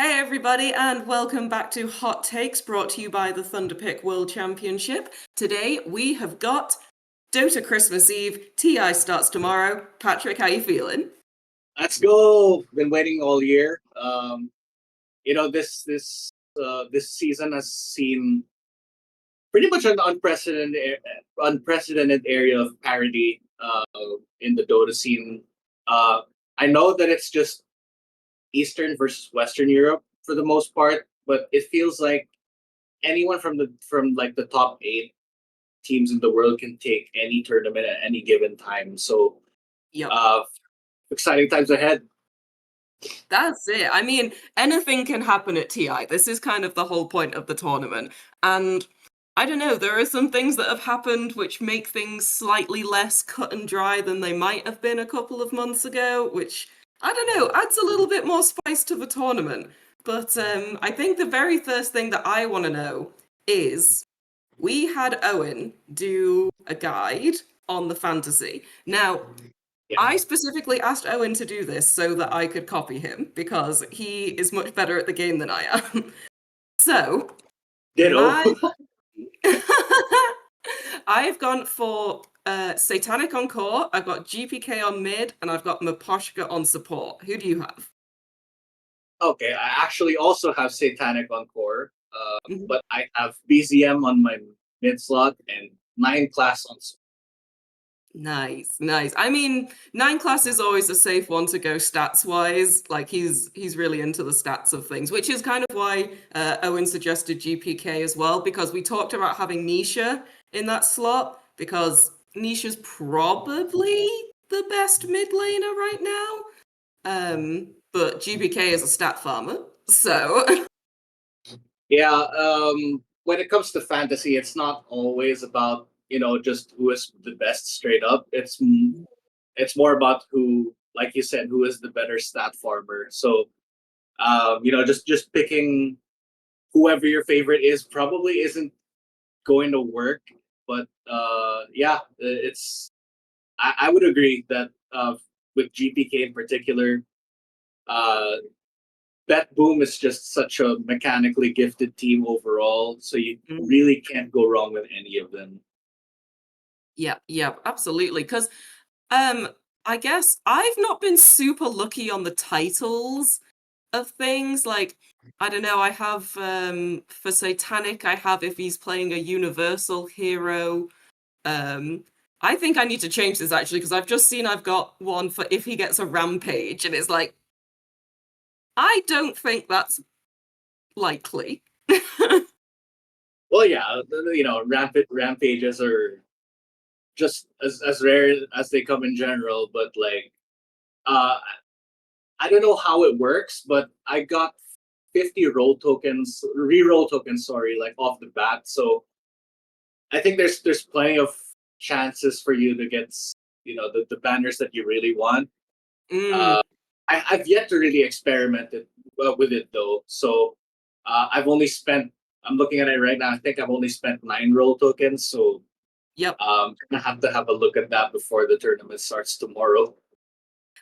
Hey everybody, and welcome back to Hot Takes, brought to you by the Thunderpick World Championship. Today we have got Dota Christmas Eve. TI starts tomorrow. Patrick, how you feeling? Let's go. Been waiting all year. This season has seen pretty much an unprecedented area of parity in the Dota scene. Uh, I know that it's just Eastern versus Western Europe for the most part, but it feels like anyone from like the top 8 teams in the world can take any tournament at any given time. So Yep, uh, exciting times ahead. that's it. I mean, anything can happen at TI. This is kind of the whole point of the tournament. And I don't know, there are some things that have happened which make things slightly less cut and dry than they might have been a couple of months ago, which, I don't know, adds a little bit more spice to the tournament. But I think the very first thing that I want to know is we had Owen do a guide on the fantasy. Now, Yeah. I specifically asked Owen to do this so that I could copy him because he is much better at the game than I am. So, Ditto. my I've gone for Satanic on core, I've got GPK on mid, and I've got Maposhka on support. Who do you have? Okay, I actually also have Satanic on core, Mhm. but I have BZM on my mid slot and 9 class on. Nice, nice. I mean, 9 class is always a safe one to go stats wise. Like he's really into the stats of things, which is kind of why Owen suggested GPK as well, because we talked about having Nisha in that slot, because Nisha's probably the best mid laner right now. But GPK is a stat farmer, so Yeah, when it comes to fantasy, it's not always about just who is the best straight up. It's more about who, like you said, who is the better stat farmer. So just picking whoever your favorite is probably isn't going to work. But yeah, I would agree that with GPK in particular, uh, Bet Boom is just such a mechanically gifted team overall, so you really can't go wrong with any of them. yeah, yeah, absolutely. Because um, I guess I've not been super lucky on the titles of things. Like, I don't know, I have for Satanic, I have if he's playing a universal hero. Um, I think I need to change this actually, because I've just seen I've got one for if he gets a rampage, and it's like, I don't think that's likely. Well, yeah, rampages are just as rare as they come in general, but like, uh, I don't know how it works, but I got 50 reroll tokens, sorry, like off the bat. So I think there's plenty of chances for you to get the banners that you really want. Mm, Uh, I've yet to really experiment with it though. So I've only spent. I'm looking at it right now. I think I've only spent 9 roll tokens. So yep. gonna have to have a look at that before the tournament starts tomorrow.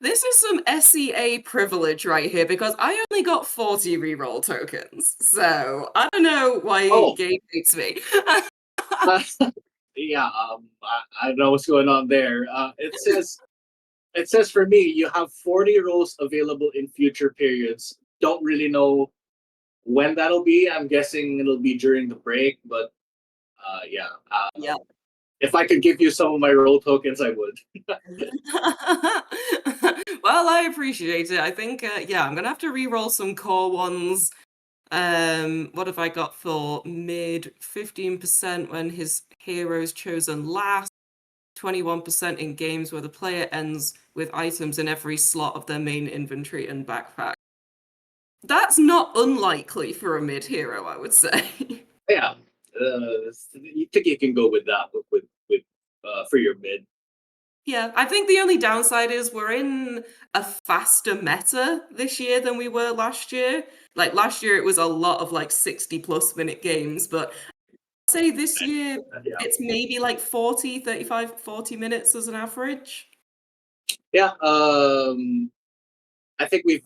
This is some SEA privilege right here because I only got 40 reroll tokens. So I don't know why Oh, Gabe hates me. yeah. I don't know what's going on there. It says for me, you have 40 rolls available in future periods. Don't really know when that'll be. I'm guessing it'll be during the break, but yeah. Yeah. If I could give you some of my roll tokens, I would. Well, I appreciate it. I think, yeah, I'm gonna have to re-roll some core ones. What have I got for mid? 15% when his hero's chosen last, 21% in games where the player ends with items in every slot of their main inventory and backpack. That's not unlikely for a mid hero, I would say. Yeah, you think you can go with that with for your mid? Yeah, I think the only downside is we're in a faster meta this year than we were last year. Like last year, it was a lot of like 60 plus minute games, but I'd say this year Yeah, it's maybe like 40, 35, 40 minutes as an average. yeah. I think we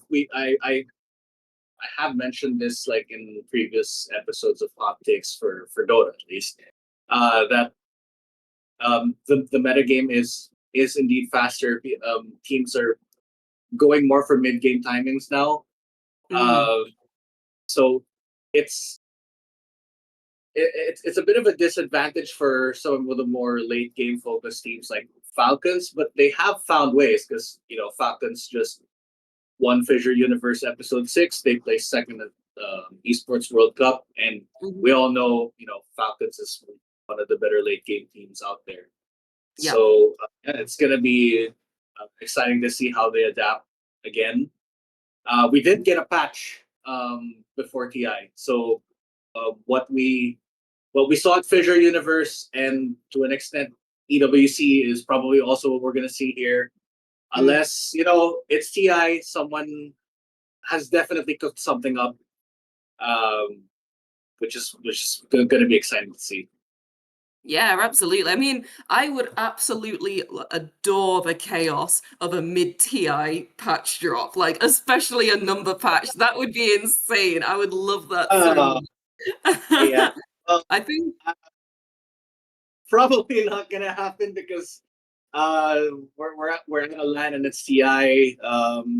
I have mentioned this like in previous episodes of Hot Takes for Dota at least, that the metagame is indeed faster. Teams are going more for mid game timings now. Mm, So it's it's a bit of a disadvantage for some of the more late game focused teams like Falcons, but they have found ways because Falcons just won Fissure Universe Episode 6. They placed second at Esports World Cup, and mhm. we all know Falcons is one of the better late game teams out there. Yep. So yeah, it's gonna be exciting to see how they adapt again. We did get a patch before TI, so what we saw at Fissure Universe and to an extent EWC is probably also what we're gonna see here. Mm. Unless it's TI, someone has definitely cooked something up, um, which is going to be exciting to see. Yeah, absolutely. I mean, I would absolutely adore the chaos of a mid-TI patch drop, like especially a number patch. That would be insane. I would love that so Uh, yeah, much. well, I think, uh, probably not gonna happen because uh, we're at a land and it's TI.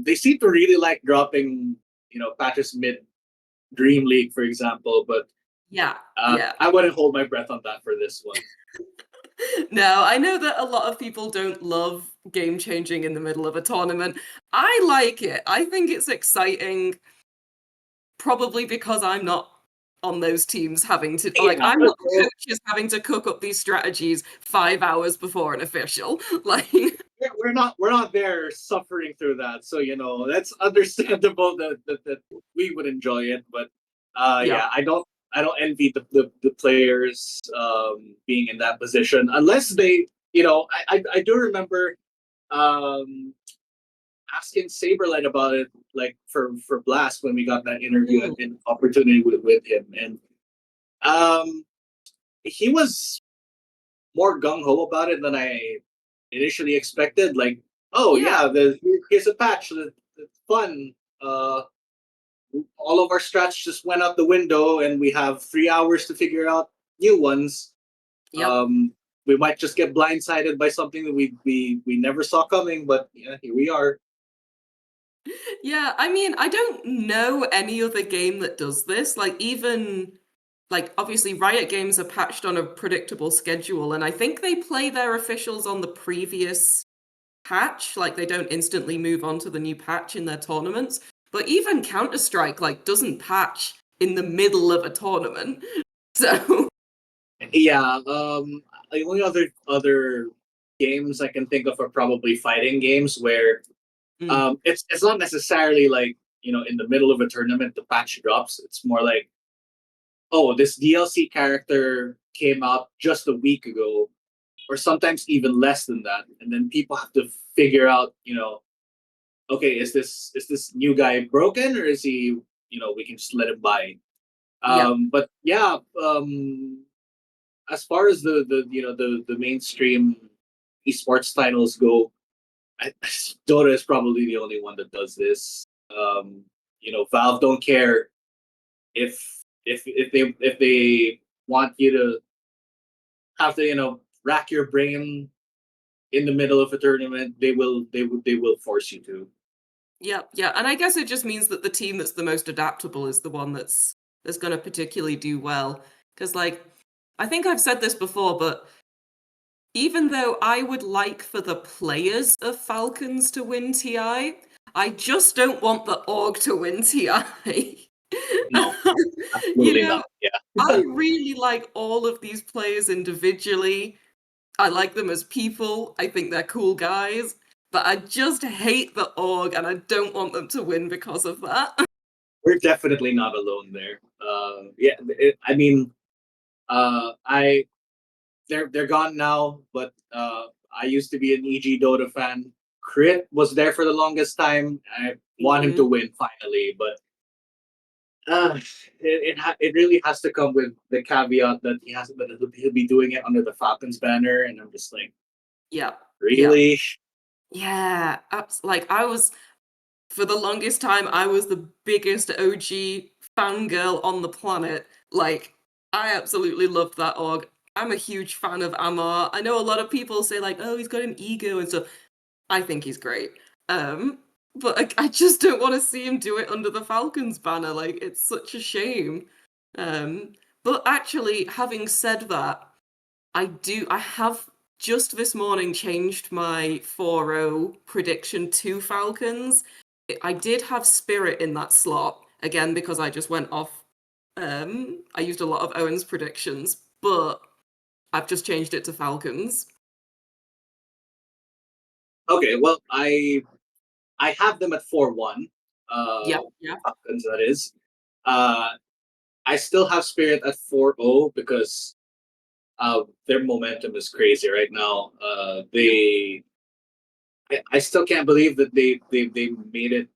They seem to really like dropping patches mid Dream League, for example, but yeah, yeah. I wouldn't hold my breath on that for this one. No, I know that a lot of people don't love game changing in the middle of a tournament. I like it. I think it's exciting, probably because I'm not on those teams having to, like, Yeah, I'm not the coaches having to cook up these strategies 5 hours before an official. Like, we're not there suffering through that, so that's understandable that we would enjoy it, but yeah, yeah, I don't envy the players being in that position unless they I do remember um asking Saberlight about it, like for Blast when we got that interview mm, and opportunity with him, and um he was more gung ho about it than I initially expected. Like, oh yeah, yeah, here's a patch. It's fun. All of our strats just went out the window, and we have 3 hours to figure out new ones. yep. Um, we might just get blindsided by something that we never saw coming, but yeah, here we are. Yeah, I mean, I don't know any other game that does this. Like, even, like, obviously, Riot games are patched on a predictable schedule, and I think they play their officials on the previous patch. Like, they don't instantly move on to the new patch in their tournaments. But even Counter-Strike, like, doesn't patch in the middle of a tournament. So, Yeah. The only other games I can think of are probably fighting games where mm, it's not necessarily like in the middle of a tournament the patch drops. It's more like, oh, this DLC character came out just a week ago, or sometimes even less than that, and then people have to figure out, okay, is this new guy broken, or is he, we can just let him by. yeah, But yeah, as far as the mainstream esports titles go, Dota is probably the only one that does this. Valve don't care if they want you to have to rack your brain in the middle of a tournament, they will force you to. yeah, yeah. And I guess it just means that the team that's the most adaptable is the one that's going to particularly do well. Because, like, I think I've said this before, but even though I would like for the players of Falcons to win TI, I just don't want the org to win TI. No, You absolutely know, not. Yeah. I really like all of these players individually. I like them as people. I think they're cool guys. But I just hate the org and I don't want them to win because of that. We're definitely not alone there. Yeah, I mean, I they're gone now, but I used to be an EG Dota fan. Crit was there for the longest time. I want him to Mhm. win finally, but uh, it really has to come with the caveat that he'll be doing it under the Falcons banner, and I'm just like, Yeah. Yeah. really? Yeah. Like I was For the longest time, I was the biggest OG fangirl on the planet. Like, I absolutely loved that org. I'm a huge fan of Amar. I know a lot of people say like, "Oh, he's got an ego and stuff." I think he's great. Um, but I just don't want to see him do it under the Falcons banner. Like, it's such a shame. Um, but actually, having said that, I have just this morning changed my 4-0 prediction to Falcons. I did have Spirit in that slot again because I just went off. I used a lot of Owen's predictions, but I've just changed it to Falcons. Okay, well, I have them at 4-1. Yeah, yeah, Falcons, that is. Uh, I still have Spirit at 4-0 because their momentum is crazy right now. yeah, I still can't believe that they made it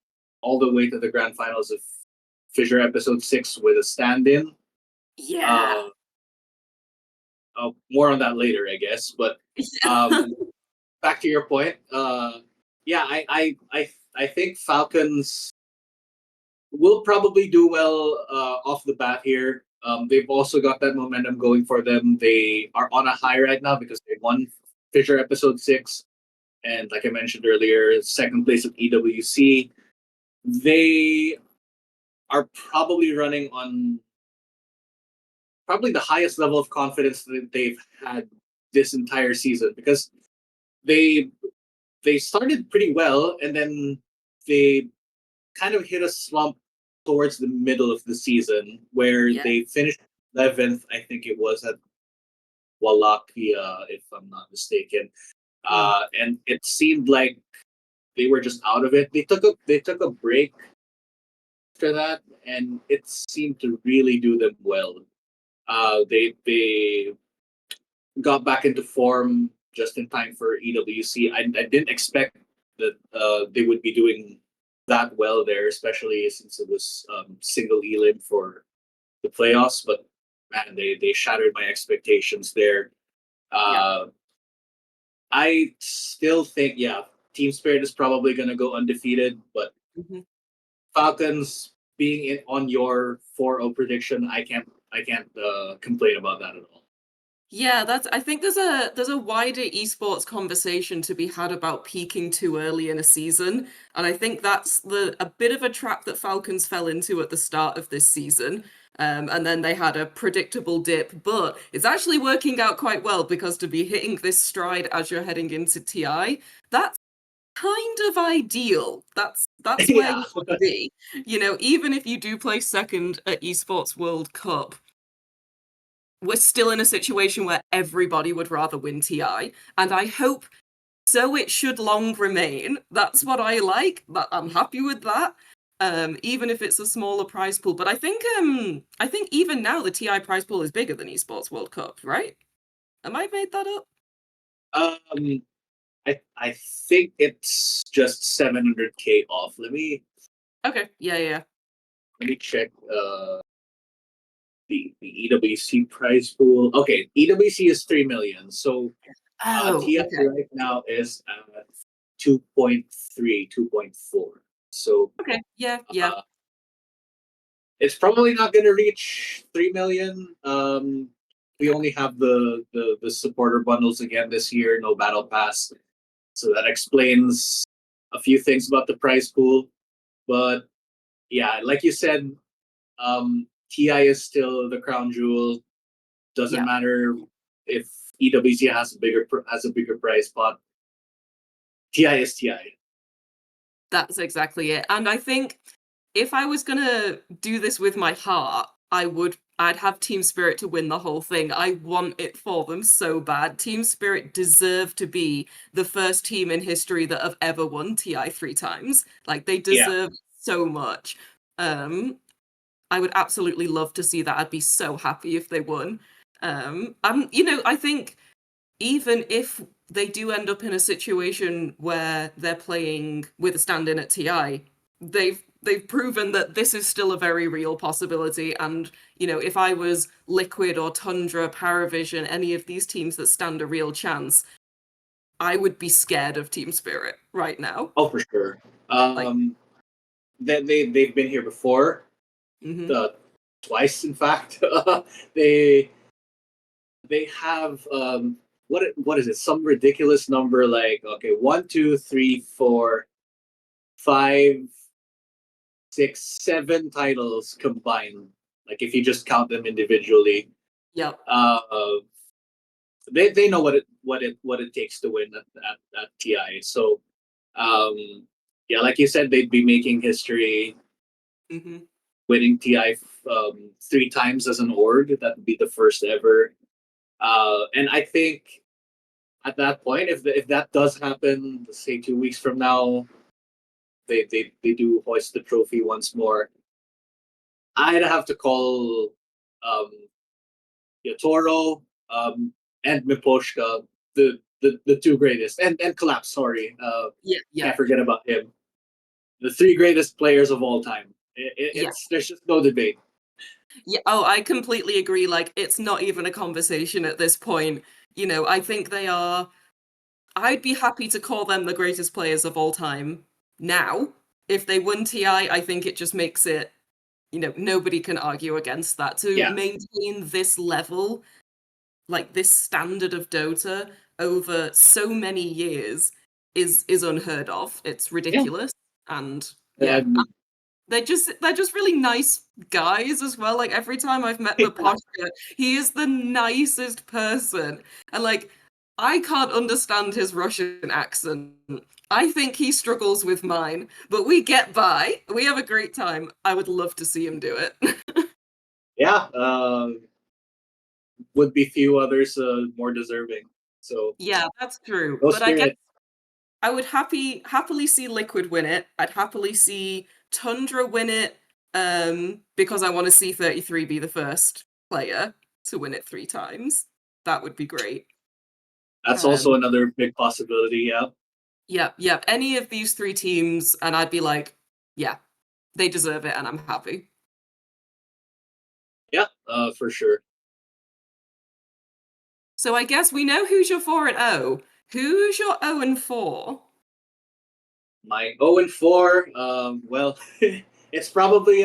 all the way to the grand finals of Fissure Episode 6 with a stand-in. yeah. Uh, more on that later, I guess. But um, back to your point, yeah, I think Falcons will probably do well off the bat here. They've also got that momentum going for them. They are on a high right now because they won Fissure Episode 6. And like I mentioned earlier, second place at EWC. They are probably running on probably the highest level of confidence that they've had this entire season because they they started pretty well and then they kind of hit a slump towards the middle of the season where Yeah. they finished 11th, I think it was at Wallachia, if I'm not mistaken. Mm. And it seemed like they were just out of it. They took a break after that, and it seemed to really do them well. They got back into form just in time for EWC. I didn't expect that they would be doing that well there, especially since it was single elim for the playoffs. But man, they shattered my expectations there. Yeah. Uh, I still think, yeah, Team Spirit is probably going to go undefeated, but Mhm. Falcons being in on your 4-0 prediction, I can't complain about that at all. Yeah, that's I think there's a wider esports conversation to be had about peaking too early in a season, and I think that's the a bit of a trap that Falcons fell into at the start of this season. And then they had a predictable dip, but it's actually working out quite well because to be hitting this stride as you're heading into TI, that's kind of ideal. That's where Yeah, you want to be. You know, even if you do play second at Esports World Cup, we're still in a situation where everybody would rather win TI, and I hope so it should long remain. That's what I like. I'm happy with that. Even if it's a smaller prize pool. But I think even now the TI prize pool is bigger than Esports World Cup, right? Am I made that up? um, I think it's just 700K off. Okay. Yeah, yeah. Let me check the EWC prize pool. Okay, EWC is 3 million. So Oh, TI okay. right now is at 2.3, 2.4. So Okay. Yeah, yeah. uh, it's probably not going to reach 3 million. We only have the supporter bundles again this year, no battle pass, so that explains a few things about the prize pool. But yeah, like you said, TI is still the crown jewel. Doesn't Yeah. matter if EWC has a bigger prize pot. TI is TI. That's exactly it. And I think if I was gonna do this with my heart, I'd have Team Spirit to win the whole thing. I want it for them so bad. Team Spirit deserve to be the first team in history that have ever won TI 3 times. Like they Yeah, deserve so much. I would absolutely love to see that. I'd be so happy if they won. I think even if they do end up in a situation where they're playing with a stand-in at TI, they've proven that this is still a very real possibility. And if I was Liquid or Tundra, Paravision, any of these teams that stand a real chance, I would be scared of Team Spirit right now. oh for sure. Like, they've been here before, Hmm. twice in fact. they they have what is it? Some ridiculous number like okay, 1, 2, 3, 4, 5, 6, 7 titles combined. Like if you just count them individually, Yep. uh, they know what it takes to win at TI. So um, yeah, like you said, they'd be making history, Hmm. winning TI 3 times as an org. That would be the first ever. And I think at that point, if that does happen, say 2 weeks from now, they do hoist the trophy once more. I'd have to call um, Yotoro and Miposhka the two greatest, and Collapse. Sorry, Yeah. Yeah. can't forget about him. The three greatest players of all time. Yeah. It's there's just no debate. Yeah. Oh, I completely agree. Like, it's not even a conversation at this point. I think they are. I'd be happy to call them the greatest players of all time now. If they won TI, I think it just makes it, nobody can argue against that. To Yeah, maintain this level, like this standard of Dota over so many years is unheard of. It's yeah. ridiculous. And yeah, And they're just really nice guys as well. Like every time I've met Maposhka, he is the nicest person. And like I can't understand his Russian accent. I think he struggles with mine, but we get by. We have a great time. I would love to see him do it. yeah, would be few others more deserving. So Yeah, that's true. no But I guess spirit. I would happily see Liquid win it. I'd happily see Tundra win it, because I want to see 33 be the first player to win it 3 times. That would be great. That's Um, also another big possibility. Yeah, yeah, yeah. Any of these three teams, and I'd be like, yeah, they deserve it, and I'm happy. yeah, for sure. So I guess we know who's your 4-0. Who's your 0-4? My 0-4. Well, it's probably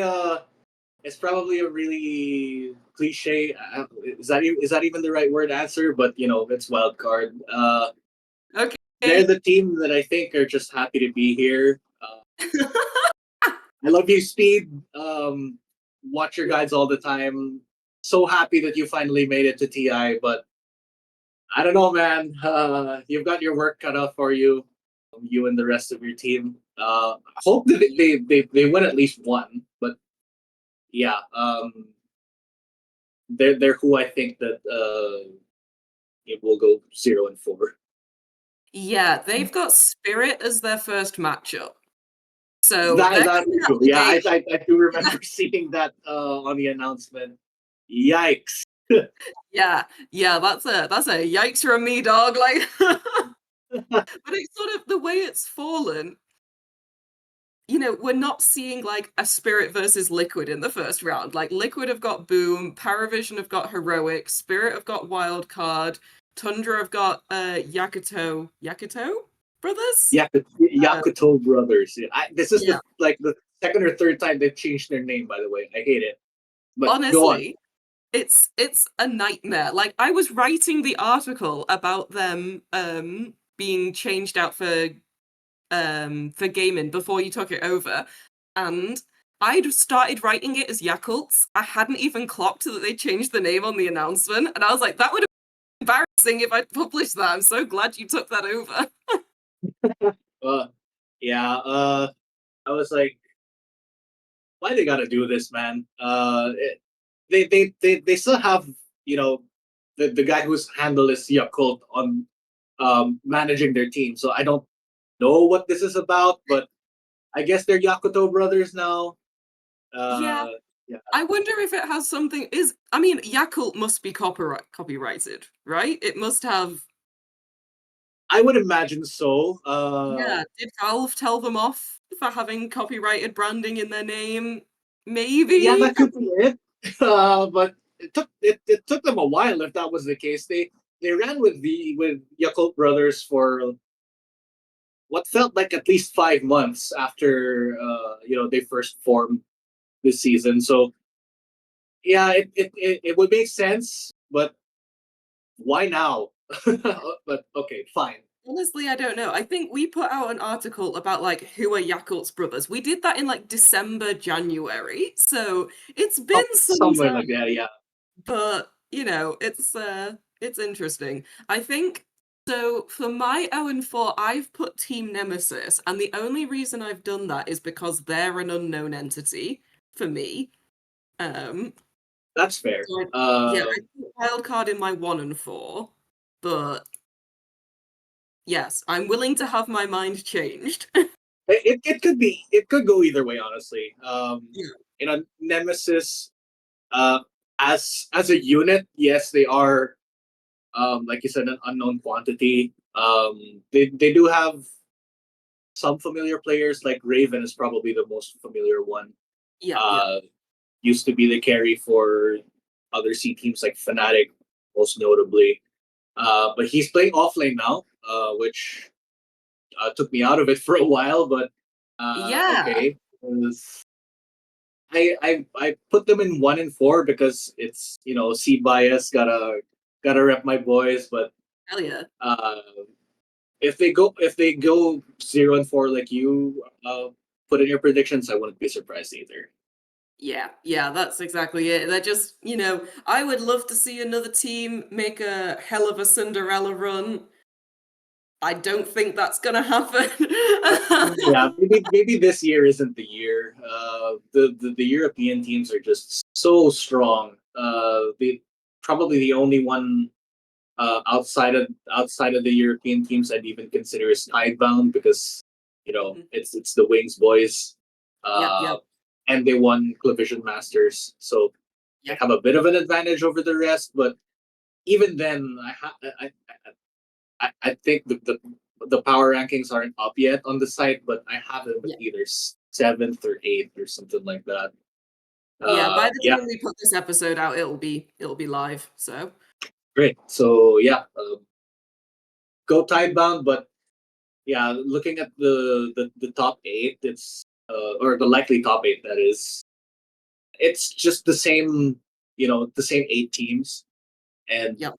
it's probably a really cliche. Is that even the right word answer? But it's wild card. They're Okay. the team that I think are just happy to be here. I love you, Speed. Watch your guides all the time. So happy that you finally made it to TI, but I don't know, man. You've got your work cut out for you. You and the rest of your team. I hope that they win at least one. But yeah, they're who I think that it will go 0-4. Yeah, they've got Spirit as their first matchup. So That they're that's coming out true. the Yeah, gate. I do remember seeing that on the announcement. Yikes! Yeah, yeah, that's a yikes from me, dog. Like, but it's sort of the way it's fallen. We're not seeing like a Spirit versus Liquid in the first round. Like Liquid have got Boom, Paravision have got Heroic, Spirit have got Wild Card, Tundra have got Yakuto brothers. Uh, Yakuto brothers. Yeah, this is yeah, the second or third time they've changed their name. By the way, I hate it. But go on. honestly, it's a nightmare. Like I was writing the article about them being changed out for Gaimin before you took it over, and I'd started writing it as Yakults. I hadn't even clocked that they changed the name on the announcement, and I was like, that would have been embarrassing if I'd published that. I'm so glad you took that over. Uh, yeah. I was like, why they gotta do this, man? They still have you know the guy who's handled this Yakult on managing their team. So I don't know what this is about, but I guess they're Yakuto brothers now. Yeah, Yeah, I wonder if it has something. I mean, Yakult must be copyrighted, right? It must have. I would imagine so. Yeah, did Valve tell them off for having copyrighted branding in their name? Yeah, Maybe. that could be it. But it took them a while if that was the case. They ran with Yakult brothers for what felt like at least 5 months after they first formed this season. So yeah, it would make sense, but why now? But okay, fine. Honestly, I don't know. I think we put out an article about like who are Yakult's brothers. We did that in like December, January. So it's been some Somewhere time. like that, yeah. But it's interesting. I think so for my 0-4, I've put Team Nemesis, and the only reason I've done that is because they're an unknown entity for me. Um That's fair. so yeah, I put Wildcard in my 1-4, but yes, I'm willing to have my mind changed. it could go either way, honestly. Yeah. Nemesis, uh, as a unit, yes, they are, like you said, an unknown quantity. They do have some familiar players, like Raven is probably the most familiar one. Yeah, yeah. Uh, Used to be the carry for other C teams like Fnatic, most notably. But he's playing offlane now, which took me out of it for a while. But Yeah. okay, I put them in 1-4 because it's C bias, gotta rep my boys. But Hell yeah. uh, if they go 0-4 like you put in your predictions, I wouldn't be surprised either. Yeah, yeah, that's exactly it. They're just, I would love to see another team make a hell of a Cinderella run. I don't think that's gonna happen. Yeah, maybe this year isn't the year. The European teams are just so strong. The Probably the only one outside of the European teams I'd even consider is Tidebound because Mhm. it's the Wings boys, Yep, uh, yep, and they won Clavision Masters, so they yep. have a bit of an advantage over the rest. But even then, I think the power rankings aren't up yet on the site, but I have them at Yeah. either seventh or eighth or something like that. Yeah, by the Yeah, time we put this episode out, it'll be live. So great. So yeah, go Tidebound, but yeah, looking at the top eight, it's or the likely top eight that is, it's just the same 8 teams. And yeah.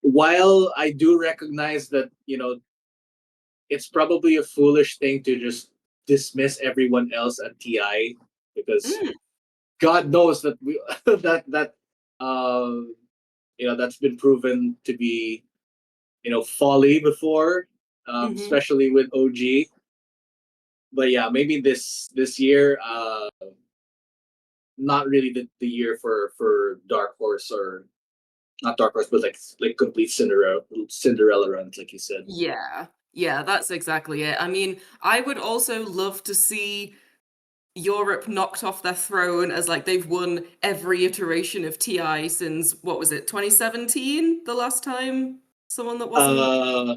while I do recognize that it's probably a foolish thing to just dismiss everyone else at TI because Mm, God knows that we that uh, that's been proven to be folly before, hmm. especially with OG. But yeah, maybe this year, not really the year for Dark Horse, or not Dark Horse, but like complete Cinderella runs, like you said. Yeah. Yeah, that's exactly it. I mean, I would also love to see Europe knocked off their throne as like they've won every iteration of TI since what was it, 2017? The last time someone that wasn't. Uh,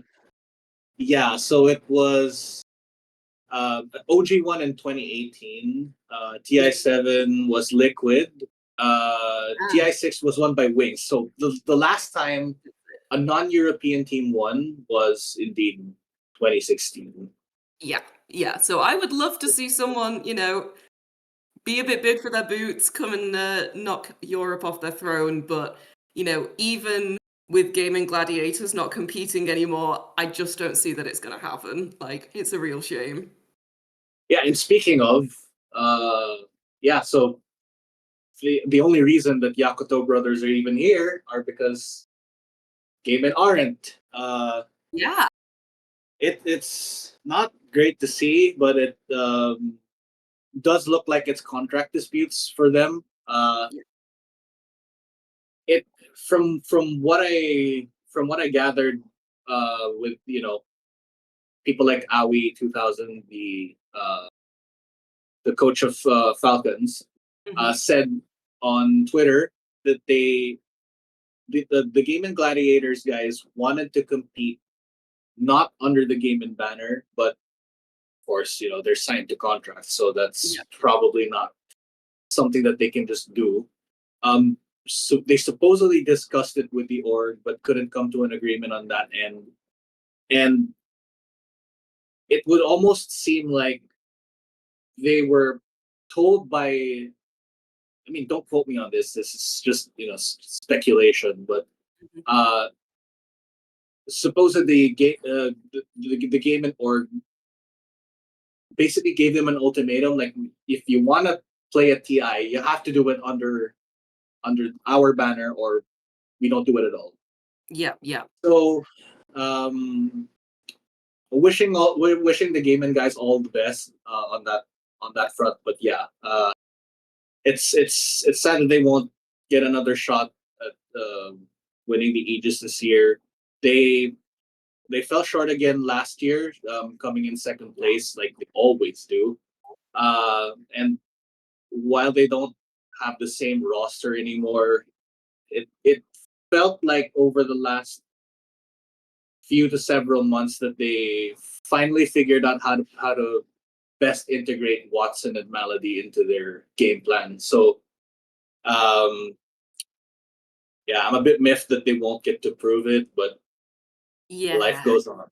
yeah, so it was OG won in 2018. Yeah. TI7 was Liquid. Ah, TI6 was won by Wings. So the last time a non-European team won was indeed 2016. yeah, yeah. So I would love to see someone, be a bit big for their boots, come and knock Europe off their throne. But, even with Gaimin Gladiators not competing anymore, I just don't see that it's going to happen. Like, it's a real shame. Yeah, and speaking of, yeah, so the only reason that Yakuto brothers are even here are because Gaiman aren't. Yeah. It's not great to see, but it does look like it's contract disputes for them. Yeah. It from what I gathered, with people like Awi 2000, the coach of Falcons, Hmm. said on Twitter that the Game and Gladiators guys wanted to compete not under the Game and banner, but of course, they're signed to contracts, so Yeah. that's probably not something that they can just do. So they supposedly discussed it with the org, but couldn't come to an agreement on that end. And it would almost seem like they were told by. I mean, don't quote me on this. This is just speculation, but Mhm. uh, supposedly the game or basically gave them an ultimatum. Like, if you want to play a TI, you have to do it under our banner, or we don't do it at all. Yeah, yeah. So, um, wishing the Gaimin guys all the best on that front. But yeah, it's sad that they won't get another shot at winning the Aegis this year. They they fell short again last year, coming in second place like they always do. And while they don't have the same roster anymore, it felt like over the last few to several months that they finally figured out how to best integrate Watson and Malady into their game plan. So um, yeah, I'm a bit miffed that they won't get to prove it, but life Yeah. goes on.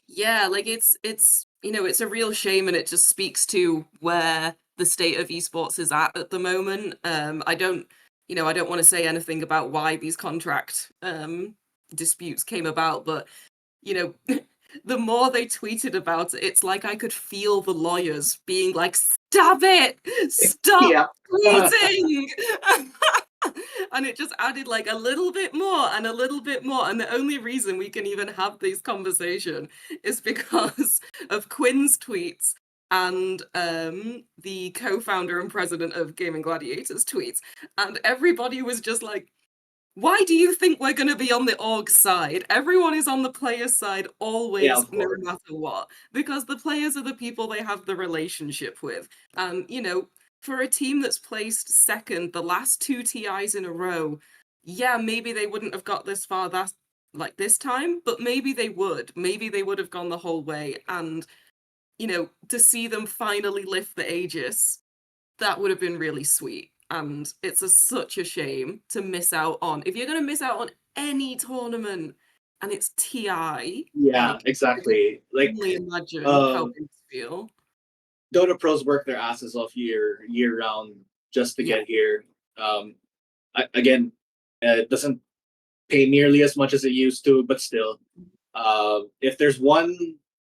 Yeah, like it's it's a real shame, and it just speaks to where the state of esports is at the moment. I don't want to say anything about why these contract disputes came about, but you know, the more they tweeted about it, it's like I could feel the lawyers being like, "Stop it! Stop Yeah. tweeting!" And it just added like a little bit more and a little bit more. And the only reason we can even have this conversation is because of Quinn's tweets and the co-founder and president of Gaimin Gladiators tweets. And everybody was just like, why do you think we're going to be on the org side? Everyone is on the player's side Yeah, always, of no course. matter what, because the players are the people they have the relationship with. And, for a team that's placed second the last two TIs in a row, yeah, maybe they wouldn't have got this far like this time, but maybe they would. Maybe they would have gone the whole way. And, to see them finally lift the Aegis, that would have been really sweet. And it's such a shame to miss out on. If you're going to miss out on any tournament and it's TI, Yeah, like, I can exactly. Like, only imagine how uh, it would feel. Dota pros work their asses off year round just to Yeah, get here. Again, it doesn't pay nearly as much as it used to, but still, if there's one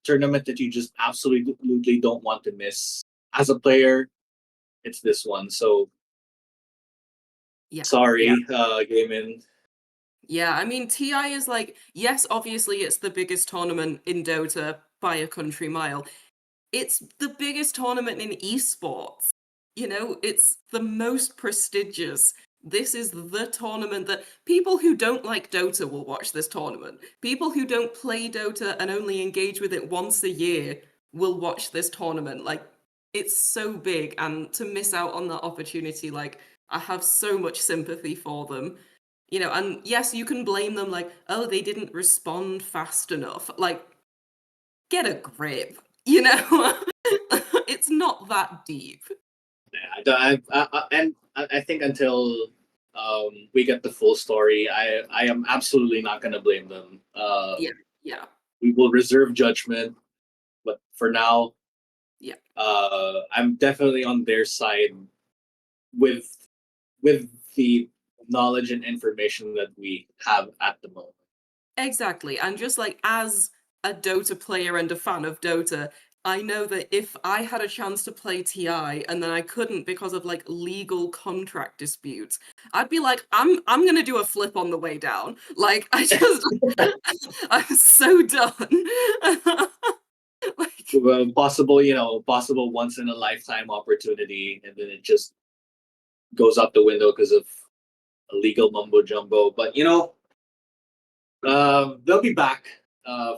tournament that you just absolutely don't want to miss as a player, it's this one. So yeah, yeah. sorry, Gaimin. Yeah, I mean, TI is like, yes, obviously it's the biggest tournament in Dota by a country mile. It's the biggest tournament in esports. It's the most prestigious. This is the tournament that people who don't like Dota will watch this tournament. People who don't play Dota and only engage with it once a year will watch this tournament. Like, it's so big, and to miss out on that opportunity, like, I have so much sympathy for them. And yes, you can blame them, like, oh, they didn't respond fast enough. Like, get a grip, it's not that deep. And I think until we get the full story, I am absolutely not going to blame them. Yeah, yeah, We will reserve judgment, but for now, yeah. I'm definitely on their side with with the knowledge and information that we have at the moment. Exactly. And just like as a Dota player and a fan of Dota, I know that if I had a chance to play TI and then I couldn't because of like legal contract disputes, I'd be like, I'm gonna do a flip on the way down. Like I just I'm so done. Like Possible once in a lifetime opportunity, and then it just goes out the window because of a legal mumbo jumbo. But they'll be back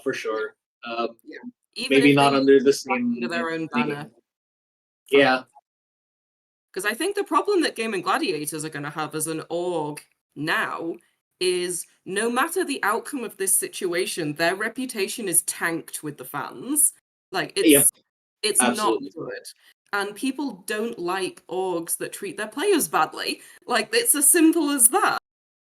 for yeah, sure. yeah. Even Maybe if they not use under the it back under same their own banner, name. fine. Yeah, Because I think the problem that Gaimin Gladiators are going to have as an org now is no matter the outcome of this situation, their reputation is tanked with the fans. Like yep, it's not absolutely. good. And people don't like orgs that treat their players badly. Like it's as simple as that.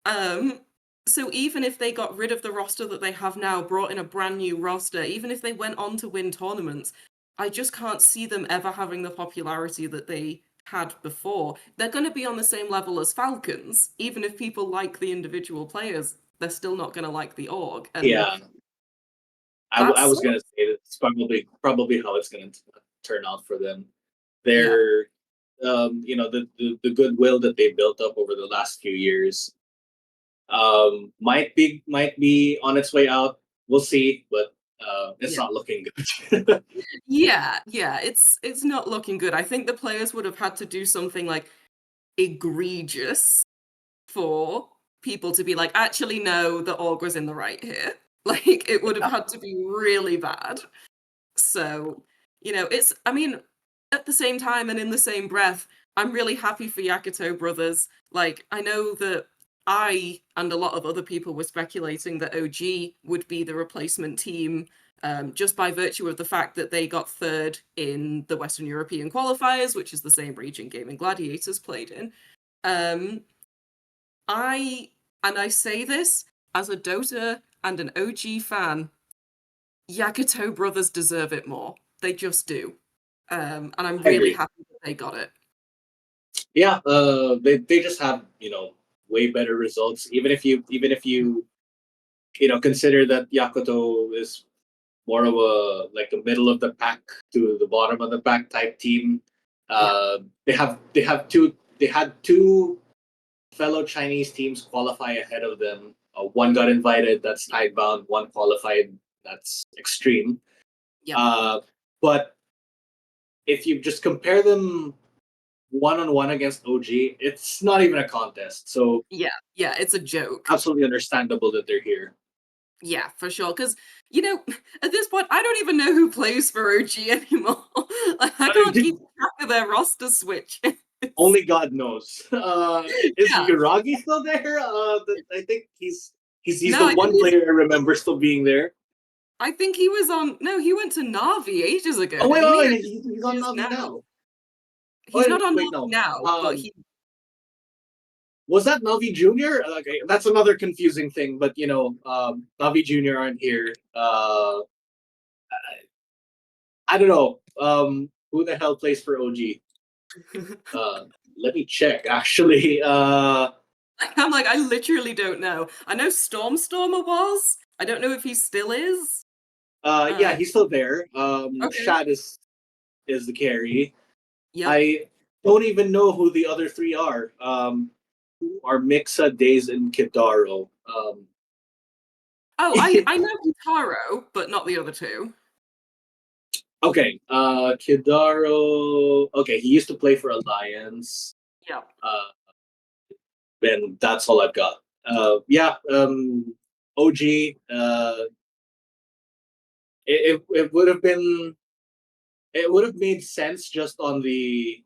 Um So even if they got rid of the roster that they have now, brought in a brand new roster, even if they went on to win tournaments, I just can't see them ever having the popularity that they had before. They're going to be on the same level as Falcons. Even if people like the individual players, they're still not going to like the org. And Yeah, I that's, was gonna say it's probably how it's gonna turn out for them. yeah, They're the goodwill that they built up over the last few years might be on its way out. We'll see, but it's yeah. not looking good. Yeah, it's not looking good. I think the players would have had to do something like egregious for people to be like, actually, no, the org was in the right here. Like, it would have had to be really bad. So, I mean, at the same time and in the same breath, I'm really happy for Yakuto Brothers. Like, I know that I and a lot of other people were speculating that OG would be the replacement team, just by virtue of the fact that they got third in the Western European qualifiers, which is the same region Gaimin Gladiators played in. Um, I say this as a Dota and an OG fan, Yakuto Brothers deserve it more. They just do. And I'm I really agree. happy that they got it. Yeah, they just have way better results. Even if you consider that Yakuto is more of a middle of the pack to the bottom of the pack type team. Yeah, They had two fellow Chinese teams qualify ahead of them. One got invited, that's tidebound. One qualified, that's extreme. yep, Uh, but if you just compare them one on one against OG, it's not even a contest. So yeah, it's a joke. absolutely understandable that they're here. Yeah, for sure. Because, you know, at this point, I don't even know who plays for OG anymore. Like, I can't keep track of their roster switch. Only God knows. Is Yeah. Yuragi still there? I think he's No, the I think one player I remember still being there. he was on. No, he went to Navi ages ago, Oh wait, didn't wait, he? I wait, think he's he on is Navi now. now. He's not Wait, on wait, Navi no. now, but Was that Navi Junior? Okay, that's another confusing thing. But Navi Junior aren't here. I don't know. Who the hell plays for OG? Uh, Let me check. Actually, I'm like, I literally don't know. I know Stormer was. I don't know if he still is. yeah, Uh, he's still there. okay. Shad is the carry. Yep. I don't even know who the other three are. Who are Mixa, Days, and Kidaro. Oh, I know Gitaro, but not the other two. Okay, Kidaro. Okay, he used to play for Alliance. Yep. And that's all I've got. Yeah, OG. It would have been it would have made sense just on the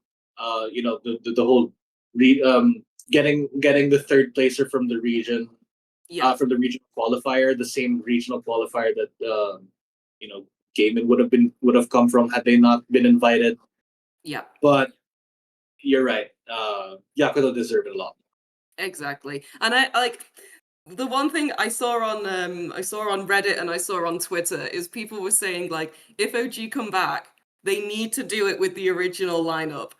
whole getting the third placer from the region, Yep. from the regional qualifier, the same regional qualifier that you know Gaimin would have come from had they not been invited. Yep. But you're right. Yakuto deserve it a lot. Exactly. And I like the one thing I saw on Reddit and I saw on Twitter is people were saying like if OG come back, they need to do it with the original lineup.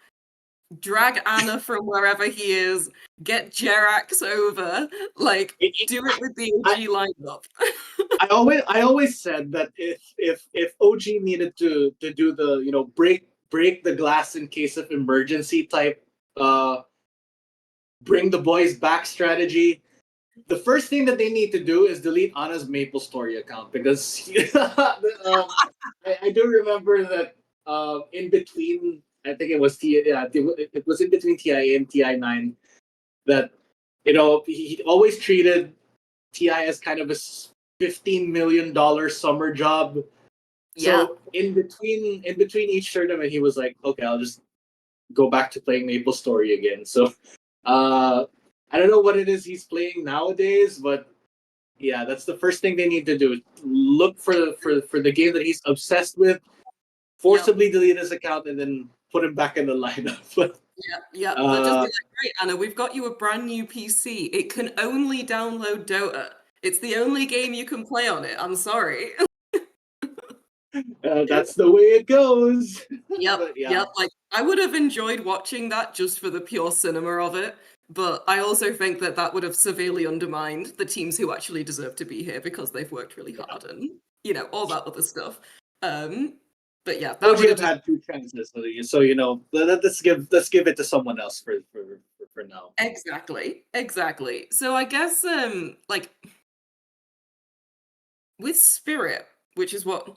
Drag Anna from wherever he is, get Jerax over, like do it with the I, OG lineup. I always said that if OG needed to do the break the glass in case of emergency type uh bring the boys back strategy, the first thing that they need to do is delete Anna's Maple Story account because I do remember that in between I think it was it was in between TIA and TI9 that he always treated TI as kind of a $15 million summer job. Yeah. So in between each tournament, he was like, "Okay, I'll just go back to playing Maple Story again." So uh, I don't know what it is he's playing nowadays, but yeah, that's the first thing they need to do. Look for the game that he's obsessed with, Yep. forcibly delete his account, and then put him back in the lineup. Yeah. They'll just be Uh, like, great, Anna, we've got you a brand new PC. It can only download Dota. It's the only game you can play on it. I'm sorry. that's the way it goes. Yep, But yeah, yep. Like I would have enjoyed watching that just for the pure cinema of it, but I also think that that would have severely undermined the teams who actually deserve to be here because they've worked really yeah. hard and all that other stuff. Um, but yeah, that OG would have have just had two chances, so let's give it to someone else for now. exactly. So I guess like with Spirit, which is what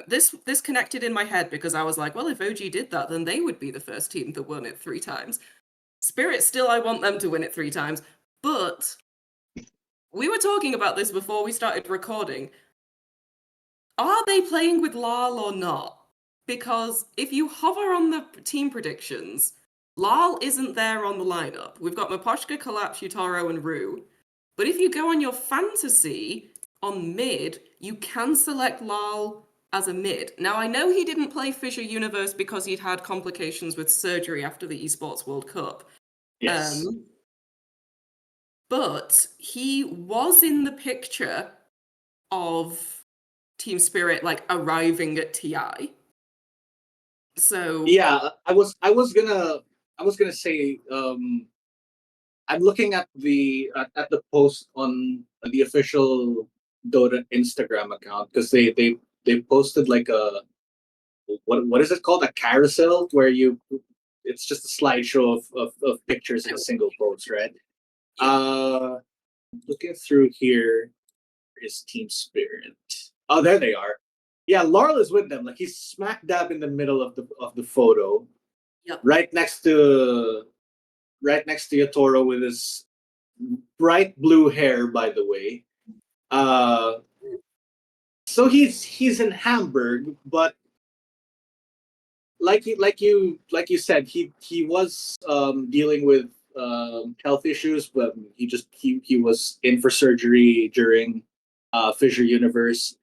this connected in my head because I was like, well, if OG did that, then they would be the first team that won it 3 times. Spirit still, I want them to win it 3 times, but we were talking about this before we started recording. Are they playing with Lal or not? Because if you hover on the team predictions, Lal isn't there on the lineup. We've got Maposhka, Kalap, Yutaro, and Rue. But if you go on your fantasy on mid, you can select Lal as a mid. Now, I know he didn't play Fissure Universe because he'd had complications with surgery after the Esports World Cup. Yes. Um, but he was in the picture of Team Spirit like arriving at TI. So Yeah, I was gonna say I'm looking at the post on the official Dota Instagram account because they posted like a what is it called, a carousel where you it's just a slideshow of pictures in a single post, right? yeah. Uh, looking through here is Team Spirit. Oh, there they are. Yeah, Laurel is with them. Like he's smack dab in the middle of the photo, Yep. right next to Yatoro with his bright blue hair. By the way, uh, so he's in Hamburg, but like you said, he was dealing with health issues, but he was in for surgery during Fissure Universe.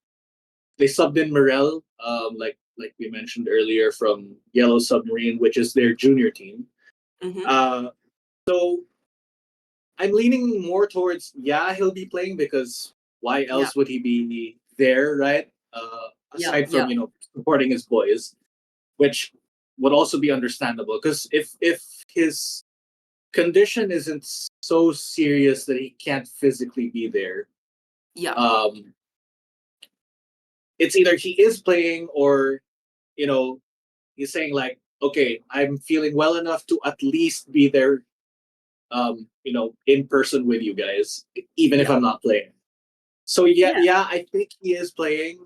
They subbed in Morel, like we mentioned earlier, from Yellow Submarine, which is their junior team. Mm-hmm. Uh, so I'm leaning more towards, yeah, he'll be playing because why Yeah. else would he be there, right? Yep. Aside from Yep. supporting his boys, which would also be understandable because if his condition isn't so serious that he can't physically be there, Yep. um, it's either he is playing or you know he's saying like, okay, I'm feeling well enough to at least be there, in person with you guys, even if Yep. I'm not playing. So yeah, Yeah. yeah, I think he is playing.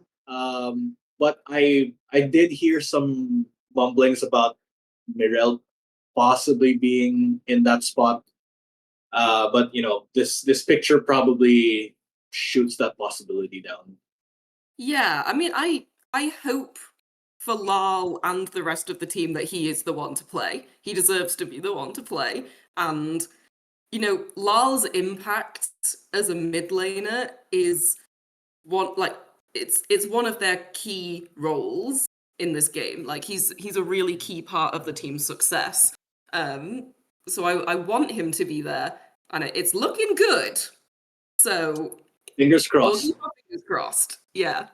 But I did hear some mumblings about Mirel possibly being in that spot. But this picture probably shoots that possibility down. Yeah. I mean, I hope for Lal and the rest of the team that he is the one to play. He deserves to be the one to play. And Lal's impact as a mid laner is one like it's one of their key roles in this game. Like he's a really key part of the team's success. Um, so I want him to be there, and it's looking good. So Fingers we'll crossed. keep our fingers crossed. Yeah,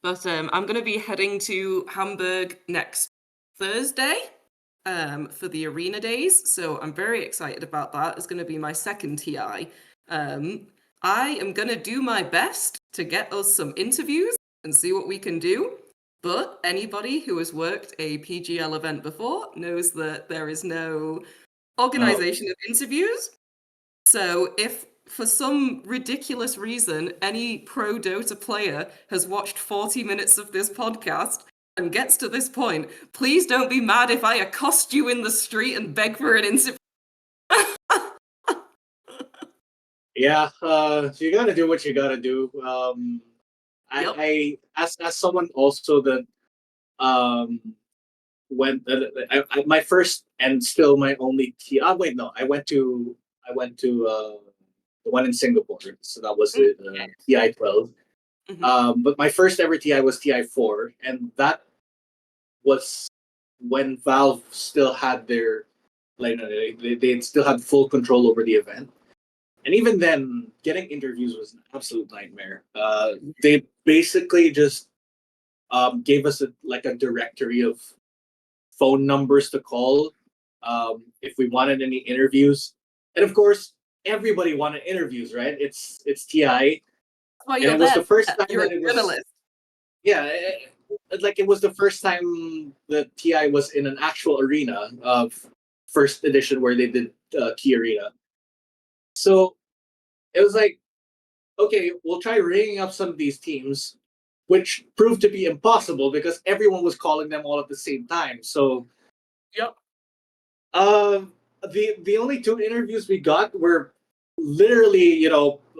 but I'm gonna be heading to Hamburg next Thursday. For the arena days, so I'm very excited about that. It's going to be my second TI. Um, I am going to do my best to get us some interviews and see what we can do. But anybody who has worked a PGL event before knows that there is no Oh, organization of interviews. So if for some ridiculous reason any pro Dota player has watched 40 minutes of this podcast and gets to this point, please don't be mad if I accost you in the street and beg for an interview. yeah. So you got to do what you got to do. Yep. As someone also that um went my first and still my only T. Wait, no, I went to the one in Singapore, so that was Mm, the TI12. mhm. But my first ever TI was TI4, and that was when Valve still had their Like they still had full control over the event. And even then, getting interviews was an absolute nightmare. They basically just gave us a directory of phone numbers to call if we wanted any interviews. And of course, everybody wanted interviews, right? It's TI, Why and you're it was there. the first time You're a that it was journalist. yeah, like it was the first time that TI was in an actual arena of first edition where they did Key Arena. So it was like, okay, we'll try ringing up some of these teams, which proved to be impossible because everyone was calling them all at the same time. So Yep. um, the only two interviews we got were literally,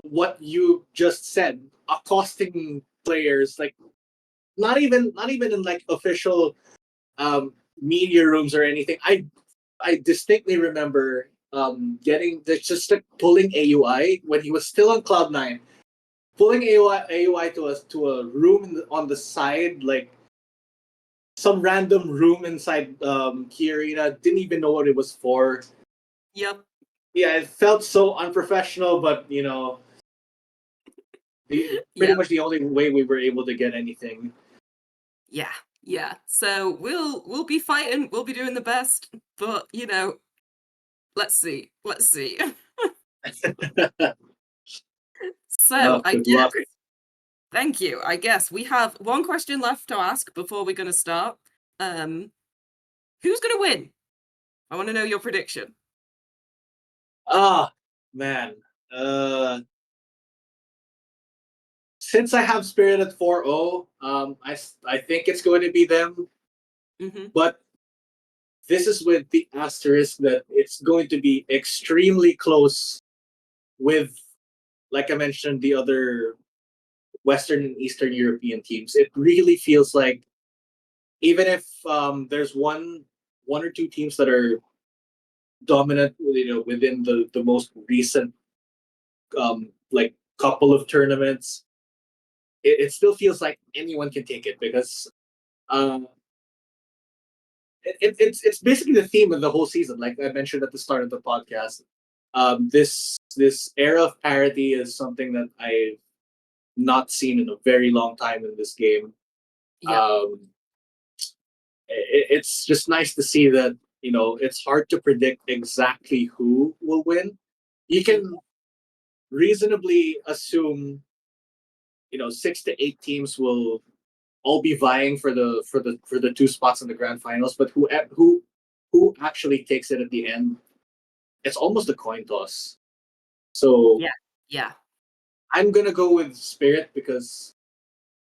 what you just said, accosting players, like not even in like official media rooms or anything. I distinctly remember getting just like pulling AUI when he was still on Cloud9, pulling AUI to a room on the side, like some random room inside Key Arena. Didn't even know what it was for. Yep. Yeah, it felt so unprofessional, but pretty Yep. much the only way we were able to get anything. Yeah. Yeah. So we'll be fighting, we'll be doing the best, but let's see. Let's see. So I Good luck. guess thank you. I guess we have one question left to ask before we're gonna start. Um who's gonna win? I want to know your prediction. Ah, man. Uh, since I have Spirit at 4-0, I think it's going to be them. Mm-hmm. But this is with the asterisk that it's going to be extremely close with, like I mentioned, the other Western and Eastern European teams. It really feels like even if there's one or two teams that are dominant, within the most recent like couple of tournaments, it still feels like anyone can take it because um, it's basically the theme of the whole season. Like I mentioned at the start of the podcast, this era of parity is something that I've not seen in a very long time in this game. Yep. Um, it's just nice to see that it's hard to predict exactly who will win. You Mm-hmm. can reasonably assume 6 to 8 teams will all be vying for the two spots in the grand finals. But who actually takes it at the end? It's almost a coin toss. So Yeah. Yeah. I'm gonna go with Spirit because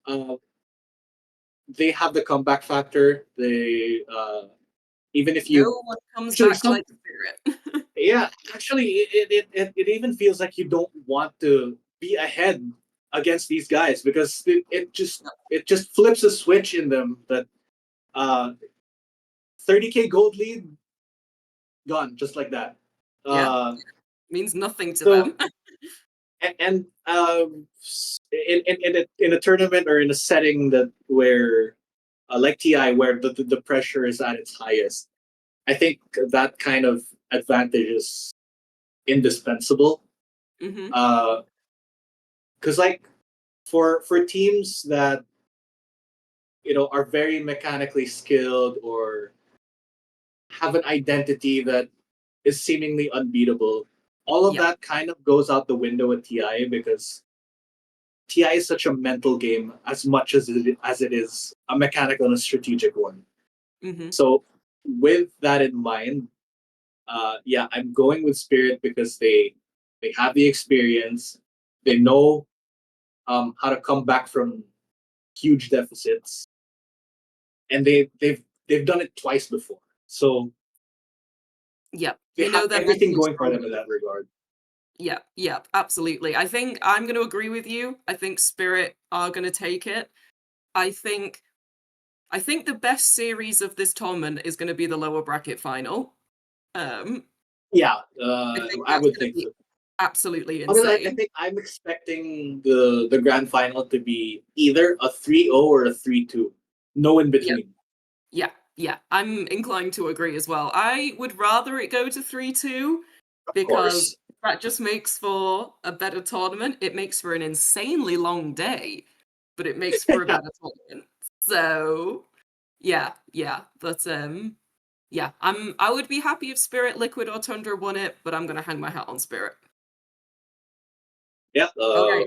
uh, they have the comeback factor. They even if you No one comes actually back some like Spirit. yeah, actually it even feels like you don't want to be ahead against these guys because it just flips a switch in them that uh 30K gold lead gone just like that. Yeah. Uh, Means nothing to so them. and in a tournament or in a setting that where like TI where the pressure is at its highest, I think that kind of advantage is indispensable. Mm-hmm. Because like for teams that are very mechanically skilled or have an identity that is seemingly unbeatable, all of Yep. that kind of goes out the window at TI because TI is such a mental game as much as it is a mechanical and a strategic one. Mm-hmm. So with that in mind, yeah, I'm going with Spirit because they have the experience, they know how to come back from huge deficits, and they've done it twice before. So Yep. they You know have they're everything mentally going for strong them in enough. that regard. Yep. Yep. Absolutely. I think I'm going to agree with you. I think Spirit are going to take it. I think I think the best series of this tournament is going to be the lower bracket final. Um, Yeah, I think I that's would going to think be so. absolutely Honestly, I insane. think I'm expecting the grand final to be either a 3-0 or a 3-2. No in Yep. between. Yeah. Yeah, I'm inclined to agree as well. I would rather it go to 3-2 Of because course. that just makes for a better tournament. It makes for an insanely long day, but it makes for a better tournament. So, yeah, but yeah, I would be happy if Spirit, Liquid, or Tundra won it, but I'm gonna hang my hat on Spirit. Yeah, All right,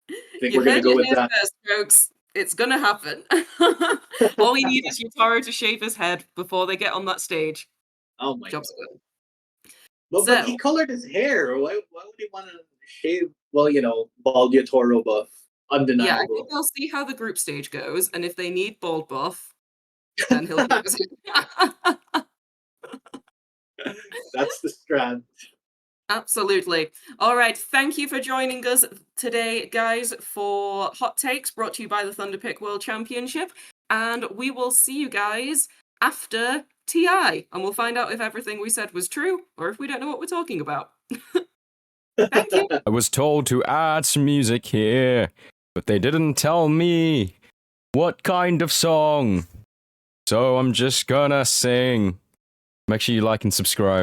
I think you we're gonna heard go it with here that. first, folks. It's gonna happen. All we need is Yutaro to shave his head before they get on that stage. Oh my Job's god. done. But he So, colored his hair. Why would he want to shave? Well, bald Toro buff, yeah, I think undeniable. they'll see how the group stage goes, and if they need bald buff, then he'll shave his head. That's the strat. Absolutely. All right. Thank you for joining us today, guys, for Hot Takes brought to you by the Thunderpick World Championship. And we will see you guys after TI. And we'll find out if everything we said was true or if we don't know what we're talking about. Thank you. I was told to add some music here, but they didn't tell me what kind of song. So I'm just gonna sing. Make sure you like and subscribe.